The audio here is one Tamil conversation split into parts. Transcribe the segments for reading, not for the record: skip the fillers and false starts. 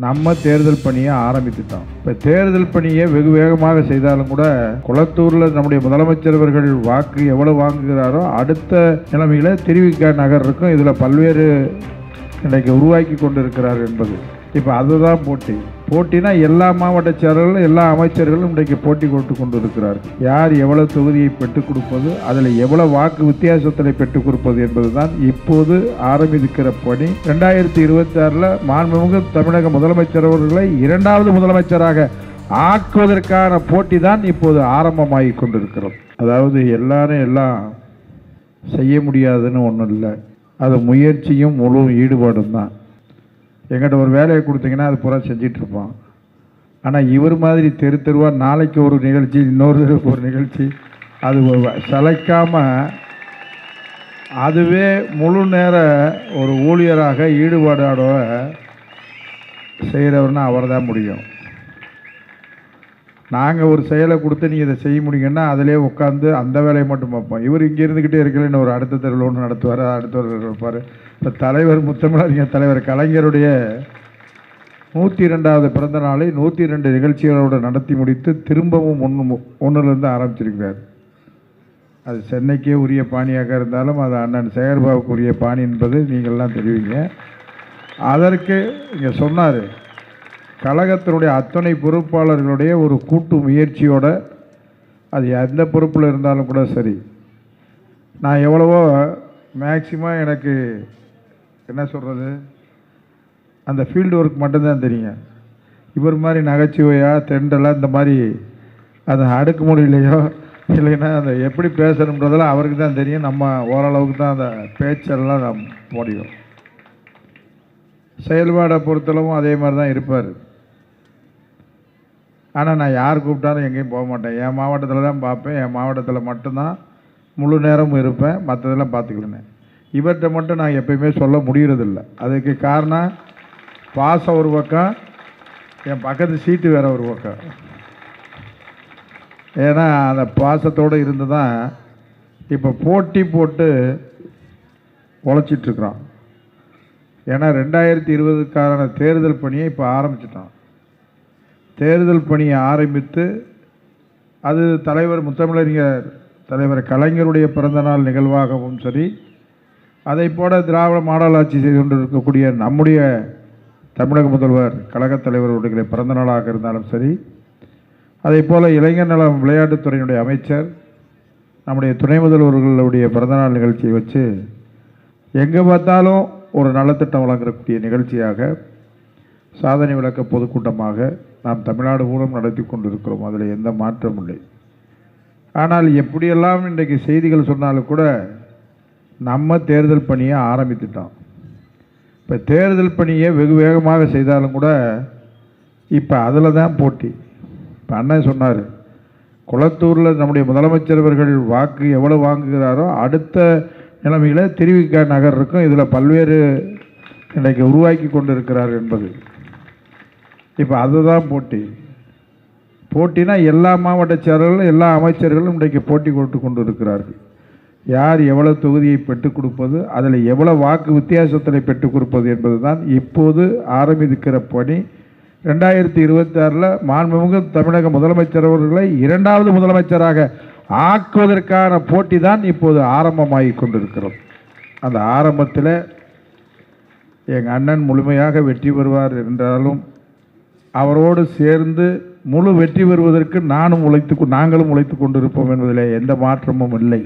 நம்ம தேர்தல் பணியை ஆரம்பித்துட்டோம். இப்போ தேர்தல் பணியை வெகு வேகமாக செய்தாலும் கூட குளத்தூரில் நம்முடைய முதலமைச்சர் அவர்கள் வாக்கு எவ்வளவு வாங்குகிறாரோ அடுத்த நிலைமையில் திருவிக நகர் இருக்கும். இதில் பல்வேறு இன்றைக்கு உருவாக்கி கொண்டு இருக்கிறார் என்பது. இப்போ அதுதான் போட்டினா எல்லா மாவட்ட செயலர்களும் எல்லா அமைச்சர்களும் இன்றைக்கு போட்டி போட்டு கொண்டு இருக்கிறார்கள். யார் எவ்வளவு தொகுதியை பெற்றுக் கொடுப்பது, அதில் எவ்வளவு வாக்கு வித்தியாசத்தில் பெற்றுக் கொடுப்பது என்பதுதான் இப்போது ஆரம்பிக்கிற பணி. 2026 மாண்புமிகு தமிழக முதலமைச்சர் அவர்களை இரண்டாவது முதலமைச்சராக ஆக்குவதற்கான போட்டி தான் இப்போது ஆரம்பமாகி கொண்டிருக்கிறோம். அதாவது எல்லாரும் எல்லாம் செய்ய முடியாதுன்னு ஒன்றும் இல்லை, அது முயற்சியும் முழு ஈடுபாடும் தான். எங்கிட்ட ஒரு வேலையை கொடுத்தீங்கன்னா அது பூரா செஞ்சிட்ருப்போம். ஆனால் இவர் மாதிரி தெரு தெருவாக நாளைக்கு ஒரு நிகழ்ச்சி, இன்னொரு தெருவுக்கு ஒரு நிகழ்ச்சி, அது சளைக்காமல் அதுவே முழு நேர ஒரு ஊழியராக ஈடுபாடோட செய்கிறவர்னா அவர் தான் முடியும். நாங்கள் ஒரு செயலை கொடுத்து நீங்கள் இதை செய்ய முடியுங்கன்னா அதிலே உட்காந்து அந்த வேலையை மட்டும் பார்ப்போம். இவர் இங்கே இருந்துக்கிட்டே இருக்கலன்னு ஒரு அடுத்த தெருவில் ஒன்று நடத்துவார், அடுத்தவர் இருப்பார். இப்போ தலைவர் முத்தமிழறிஞர் தலைவர் கலைஞருடைய 102வது பிறந்த நாளை 102 நிகழ்ச்சிகளோடு நடத்தி முடித்து திரும்பவும் ஒன்றுலேருந்து ஆரம்பிச்சிருக்கிறார். அது சென்னைக்கே உரிய பாணியாக இருந்தாலும் அது அண்ணன் சேகர்பாபுக்கு உரிய பாணி என்பது நீங்கள்லாம் தெரிவிங்க. அதற்கு இங்கே சொன்னார், கழகத்தினுடைய அத்தனை பொறுப்பாளர்களுடைய ஒரு கூட்டு முயற்சியோட, அது எந்த பொறுப்பில் இருந்தாலும் கூட சரி, நான் எவ்வளவோ மேக்சிமம் எனக்கு என்ன சொல்கிறது, அந்த ஃபீல்டு ஒர்க் மட்டும்தான் தெரியும். இவர் மாதிரி நகைச்சுவையாக தெண்டலாக இந்த மாதிரி அந்த அடுக்குமொழியிலையோ இல்லைன்னா அந்த எப்படி பேசணுன்றதெல்லாம் அவருக்கு தான் தெரியும். நம்ம ஓரளவுக்கு தான் அந்த பேச்செல்லாம் நம்ம முடியும். செயல்பாடை பொறுத்தளவும் அதே மாதிரி தான் இருப்பார். ஆனால் நான் யார் கூப்பிட்டாலும் எங்கேயும் போக மாட்டேன். என் மாவட்டத்தில் தான் பார்ப்பேன், என் மாவட்டத்தில் மட்டும்தான் முழு நேரமும் இருப்பேன், மற்றதெல்லாம் பார்த்துக்கிடுனேன். இவர்கிட்ட மட்டும் நான் எப்பயுமே சொல்ல முடியறதில்லை. அதுக்கு காரணம் பாசம் ஒரு பக்கம், என் பக்கத்து சீட்டு வேற ஒரு பக்கம். ஏன்னா அந்த பாசத்தோடு இருந்து தான் இப்போ போட்டி போட்டு உழைச்சிட்ருக்குறோம். ஏன்னா 2020க்கான தேர்தல் பணியை இப்போ ஆரம்பிச்சிட்டோம். தேர்தல் பணியை ஆரம்பித்து அது தலைவர் முத்தமிழறிஞர் தலைவர் கலைஞருடைய பிறந்தநாள் நிகழ்வாகவும் சரி, அதை போல திராவிட மாடல் ஆட்சி செய்து கொண்டிருக்கக்கூடிய நம்முடைய தமிழக முதல்வர் கழகத் தலைவருடைய பிறந்த நாளாக இருந்தாலும் சரி, அதே போல் இளைஞர் நலம் விளையாட்டுத்துறையினுடைய அமைச்சர் நம்முடைய துணை முதல்வர்களுடைய பிறந்தநாள் நிகழ்ச்சியை வச்சு எங்கே பார்த்தாலும் ஒரு நலத்திட்டம் வழங்கக்கூடிய நிகழ்ச்சியாக, சாதனை விளக்க பொதுக்கூட்டமாக நாம் தமிழ்நாடு மூலம் நடத்தி கொண்டிருக்கிறோம். அதில் எந்த மாற்றமும் இல்லை. ஆனால் எப்படியெல்லாம் இன்றைக்கு செய்திகள் சொன்னாலும் கூட நம்ம தேர்தல் பணியை ஆரம்பித்துட்டோம். இப்போ தேர்தல் பணியை வெகு வேகமாக செய்தாலும் கூட இப்போ அதில் தான் போட்டி. இப்போ அண்ணன் சொன்னார், குளத்தூரில் நம்முடைய முதலமைச்சர் அவர்கள் வாக்கு எவ்வளவு வாங்குகிறாரோ அடுத்த நிலைமையில் திருவிக நகர் இருக்கும். இதில் பல்வேறு இன்றைக்கு உருவாக்கி கொண்டு இருக்கிறார் என்பது. இப்போ அதுதான் போட்டினா எல்லா மாவட்ட செயலர்களும் எல்லா அமைச்சர்களும் இன்றைக்கு போட்டி போட்டு கொண்டு இருக்கிறார்கள். யார் எவ்வளவு தொகுதியை பெற்றுக் கொடுப்பது, அதில் எவ்வளவு வாக்கு வித்தியாசத்தில் பெற்றுக் கொடுப்பது என்பது தான் இப்போது ஆரம்பிக்கிற பணி. 2026 மாண்புமிகு தமிழக முதலமைச்சர் அவர்களை இரண்டாவது முதலமைச்சராக ஆக்குவதற்கான போட்டி தான் இப்போது ஆரம்பமாகி கொண்டிருக்கிறோம். அந்த ஆரம்பத்தில் எங்கள் அண்ணன் முழுமையாக வெற்றி பெறுவார் என்றாலும் அவரோடு சேர்ந்து முழு வெற்றி பெறுவதற்கு நாங்களும் உழைத்து கொண்டிருப்போம் என்பதில் எந்த மாற்றமும் இல்லை.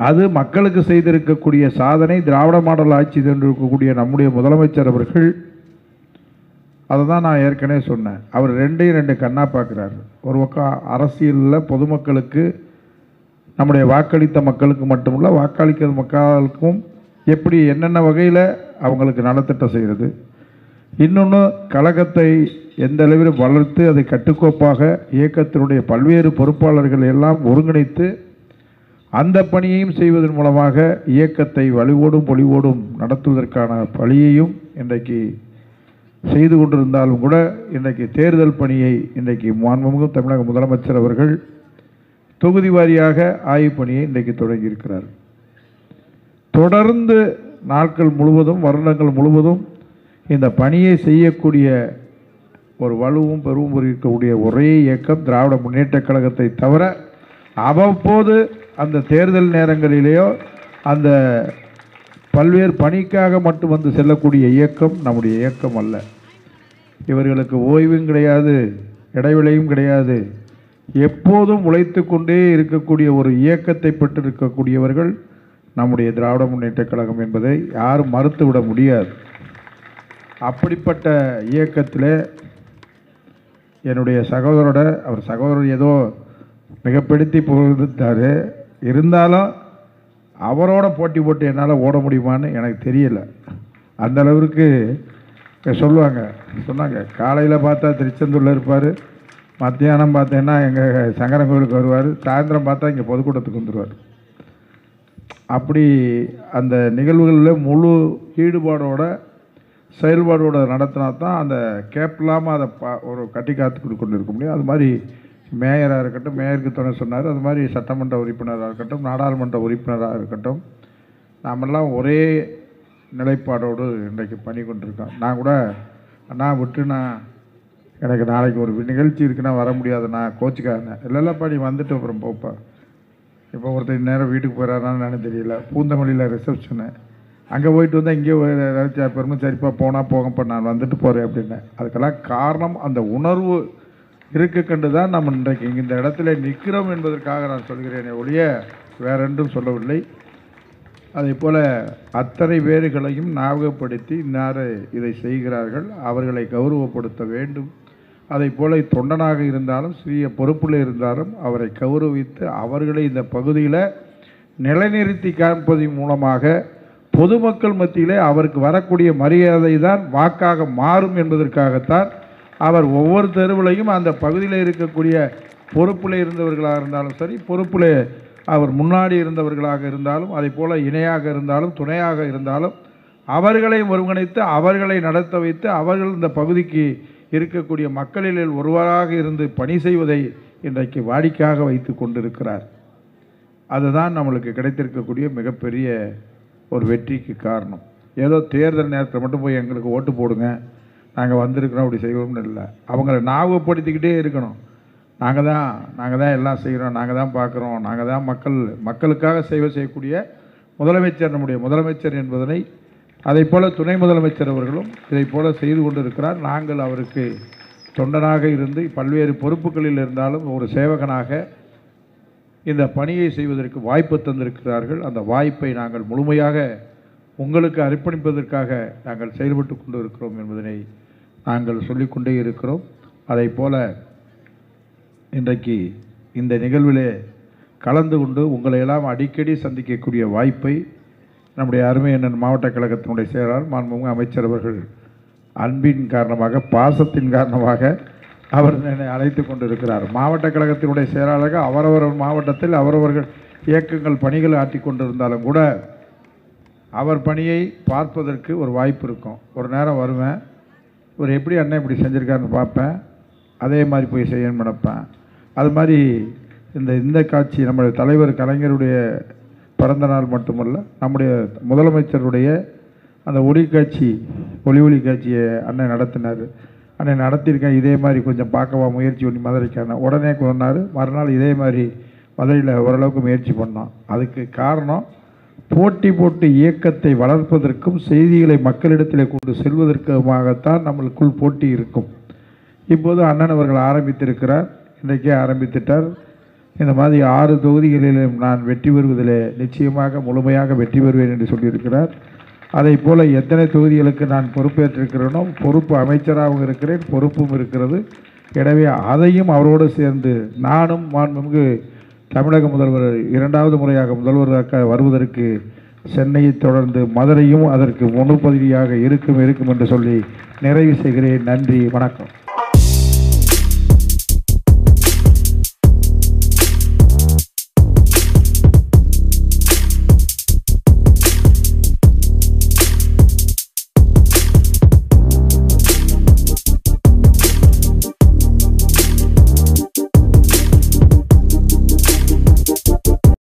அது மக்களுக்கு செய்திருக்கக்கூடிய சாதனை. திராவிட மாடல் ஆட்சி சென்றிருக்கக்கூடிய நம்முடைய முதலமைச்சர் அவர்கள், அதை தான் நான் ஏற்கனவே சொன்னேன், அவர் ரெண்டு கண்ணா பார்க்குறாரு. ஒரு பக்கம் அரசியலில் பொதுமக்களுக்கு, நம்முடைய வாக்களித்த மக்களுக்கு மட்டுமில்ல வாக்களிக்கிற மக்களுக்கும் எப்படி என்னென்ன வகையில் அவங்களுக்கு நலத்திட்டம் செய்கிறது, இன்னொன்று கழகத்தை எந்த அளவில் வளர்த்து அதை கட்டுக்கோப்பாக இயக்கத்தினுடைய பல்வேறு பொறுப்பாளர்கள் எல்லாம் ஒருங்கிணைத்து அந்த பணியையும் செய்வதன் மூலமாக இயக்கத்தை வலுவோடும் பொலிவோடும் நடத்துவதற்கான பணியையும் இன்றைக்கு செய்து கொண்டிருந்தாலும் கூட இன்றைக்கு தேர்தல் பணியை இன்றைக்கு மாண்புமிகு தமிழக முதலமைச்சர் அவர்கள் தொகுதி வாரியாக ஆய்வு பணியை இன்றைக்கு தொடங்கியிருக்கிறார். தொடர்ந்து நாட்கள் முழுவதும் வருடங்கள் முழுவதும் இந்த பணியை செய்யக்கூடிய ஒரு வலுவும் பெருவும் இருக்கக்கூடிய ஒரே இயக்கம் திராவிட முன்னேற்றக் கழகத்தை தவிர அவ்வப்போது அந்த தேர்தல் நேரங்களிலேயோ அந்த பல்வேறு பணிக்காக மட்டும் வந்து செல்லக்கூடிய இயக்கம் நம்முடைய இயக்கம் அல்ல. இவர்களுக்கு ஓய்வும் கிடையாது, இடைவெளியும் கிடையாது. எப்போதும் உழைத்து கொண்டே இருக்கக்கூடிய ஒரு இயக்கத்தை பெற்றிருக்கக்கூடியவர்கள் நம்முடைய திராவிட முன்னேற்றக் கழகம் என்பதை யாரும் மறுத்துவிட முடியாது. அப்படிப்பட்ட இயக்கத்தில் என்னுடைய அவர் சகோதரர் ஏதோ மிகப்படுத்தி புகழ்ந்தார். இருந்தாலும் அவரோட போட்டி போட்டு என்னால் ஓட முடியுமான்னு எனக்கு தெரியல. அந்த அளவிற்கு சொன்னாங்க காலையில் பார்த்தா திருச்செந்தூரில் இருப்பார், மத்தியானம் பார்த்தீங்கன்னா எங்கள் சங்கரன் கோயிலுக்கு வருவார், சாயந்தரம் பார்த்தா இங்கே பொதுக்கூட்டத்துக்கு வந்துடுவார். அப்படி அந்த நிகழ்வுகளில் முழு ஈடுபாடோட செயல்பாடோடு நடத்தினா தான் அந்த கேப் இல்லாமல் அதை ஒரு கட்டி காத்து கொண்டு இருக்க முடியும். அது மாதிரி மேயராக இருக்கட்டும், மேயருக்கு துணை சொன்னார், அது மாதிரி சட்டமன்ற உறுப்பினராக இருக்கட்டும், நாடாளுமன்ற உறுப்பினராக இருக்கட்டும், நாமெல்லாம் ஒரே நிலைப்பாடோடு இன்றைக்கு பண்ணி கொண்டிருக்கோம். நான் கூட எனக்கு நாளைக்கு ஒரு நிகழ்ச்சி இருக்குன்னா வர முடியாது, நான் கோச்சுக்காரேன். இல்லைல்லப்பா நீ வந்துட்டு அப்புறம் போப்பா. இப்போ ஒருத்தர் நேரம் வீட்டுக்கு போகிறாரான்னு எனக்கு தெரியல. பூந்தமல்லியில் ரிசப்ஷனு, அங்கே போயிட்டு வந்தால் இங்கே ஏதாச்சும் பெருமை சரிப்பா போனால் போகப்பா நான் வந்துட்டு போகிறேன் அப்படின்னேன். அதுக்கெல்லாம் காரணம் அந்த உணர்வு இருக்க கண்டு தான் நம்ம இன்றைக்கு இந்த இடத்துல நிற்கிறோம் என்பதற்காக நான் சொல்கிறேனே ஒழிய வேறென்றும் சொல்லவில்லை. அதே போல் அத்தனை பேர்களையும் ஞாபகப்படுத்தி இன்னார் இதை செய்கிறார்கள், அவர்களை கௌரவப்படுத்த வேண்டும். அதை போல் தொண்டனாக இருந்தாலும் சிறிய பொறுப்பில் இருந்தாலும் அவரை கௌரவித்து அவர்களை இந்த பகுதியில் நிலைநிறுத்தி காண்பதன் மூலமாக பொதுமக்கள் மத்தியிலே அவருக்கு வரக்கூடிய மரியாதை தான் வாக்காக மாறும் என்பதற்காகத்தான் அவர் ஒவ்வொரு தெருவிலையும் அந்த பகுதியில் இருக்கக்கூடிய பொறுப்பில் இருந்தவர்களாக இருந்தாலும் சரி, பொறுப்பில் அவர் முன்னாடி இருந்தவர்களாக இருந்தாலும், அதை போல் இணையாக இருந்தாலும் துணையாக இருந்தாலும் அவர்களை ஒருங்கிணைத்து அவர்களை நடத்த வைத்து அவர்கள் இந்த பகுதிக்கு இருக்கக்கூடிய மக்களில் ஒருவராக இருந்து பணி செய்வதை இன்றைக்கு வாடிக்கையாக வைத்து கொண்டிருக்கிறார். அதுதான் நம்மளுக்கு கிடைத்திருக்கக்கூடிய மிகப்பெரிய ஒரு வெற்றிக்கு காரணம். ஏதோ தேர்தல் நேரத்தில் மட்டும் போய் எங்களுக்கு ஓட்டு போடுங்க, நாங்கள் வந்திருக்கிறோம் அப்படி செய்வோம்னு இல்லை. அவங்கள ஞாபகப்படுத்திக்கிட்டே இருக்கணும். நாங்கள் தான் எல்லாம் செய்கிறோம், நாங்கள் தான் பார்க்குறோம், நாங்கள் தான் மக்களுக்காக சேவை செய்யக்கூடிய முதலமைச்சர் நம்முடைய முதலமைச்சர் என்பதனை அதை போல் துணை முதலமைச்சர் அவர்களும் இதை போல் செய்து கொண்டு இருக்கிறார். நாங்கள் அவருக்கு தொண்டனாக இருந்து பல்வேறு பொறுப்புகளில் இருந்தாலும் ஒரு சேவகனாக இந்த பணியை செய்வதற்கு வாய்ப்பு தந்திருக்கிறார்கள். அந்த வாய்ப்பை நாங்கள் முழுமையாக உங்களுக்கு அர்ப்பணிப்பதற்காக நாங்கள் செயல்பட்டு கொண்டு இருக்கிறோம் என்பதனை நாங்கள் சொல்லிக்கொண்டே இருக்கிறோம். அதை போல இன்றைக்கு இந்த நிகழ்விலே கலந்து கொண்டு உங்களையெல்லாம் அடிக்கடி சந்திக்கக்கூடிய வாய்ப்பை நம்முடைய அருமை அண்ணன் மாவட்ட கழகத்தினுடைய செயலாளர் மாண்புமிகு அமைச்சர் அவர்கள் அன்பின் காரணமாக பாசத்தின் காரணமாக அவர் என்னை அழைத்து கொண்டிருக்கிறார். மாவட்ட கழகத்தினுடைய செயலாளர்கள் அவரவர் மாவட்டத்தில் அவரவர்கள் இயக்கங்கள் பணிகள் ஆற்றி கொண்டிருந்தாலும் கூட அவர் பணியை பார்ப்பதற்கு ஒரு வாய்ப்பு இருக்கும். ஒரு நேரம் வருவேன், இவர் எப்படி அண்ணன் இப்படி செஞ்சுருக்காருன்னு பார்ப்பேன், அதே மாதிரி போய் செய்யணும்னு நினைப்பேன். அது மாதிரி இந்த காட்சி நம்முடைய தலைவர் கலைஞருடைய பிறந்த நாள் மட்டுமல்ல, நம்முடைய முதலமைச்சருடைய அந்த ஒளி காட்சியை அண்ணன் நடத்தினார். அண்ணன் நடத்தியிருக்கேன், இதே மாதிரி கொஞ்சம் பார்க்கவா முயற்சி பண்ணி மதுரைக்கான உடனே கொண்டார். மறுநாள் இதே மாதிரி மதுரையில் ஓரளவுக்கு முயற்சி பண்ணோம். அதுக்கு காரணம் போட்டி இயக்கத்தை வளர்ப்பதற்கும் செய்திகளை மக்களிடத்தில் கொண்டு செல்வதற்குமாகத்தான் நம்மளுக்குள் போட்டி இருக்கும். இப்போது அண்ணன் அவர்கள் ஆரம்பித்திருக்கிறார், இன்றைக்கே ஆரம்பித்துட்டார். இந்த மாதிரி 6 தொகுதிகளிலும் நான் வெற்றி பெறுவதில் நிச்சயமாக முழுமையாக வெற்றி பெறுவேன் என்று சொல்லியிருக்கிறார். அதை போல் எத்தனை தொகுதிகளுக்கு நான் பொறுப்பேற்றிருக்கிறேனோ பொறுப்பு அமைச்சராகவும் இருக்கிறேன், பொறுப்பும் இருக்கிறது. எனவே அதையும் அவரோடு சேர்ந்து நானும் மாண்புமிகு தமிழக முதல்வர் 2வது முறையாக முதல்வராக வருவதற்கு சென்னையை தொடர்ந்து மதுரையும் அதற்கு முன்பகுதியாக இருக்கும் என்று சொல்லி நிறைவு செய்கிறேன். நன்றி, வணக்கம்.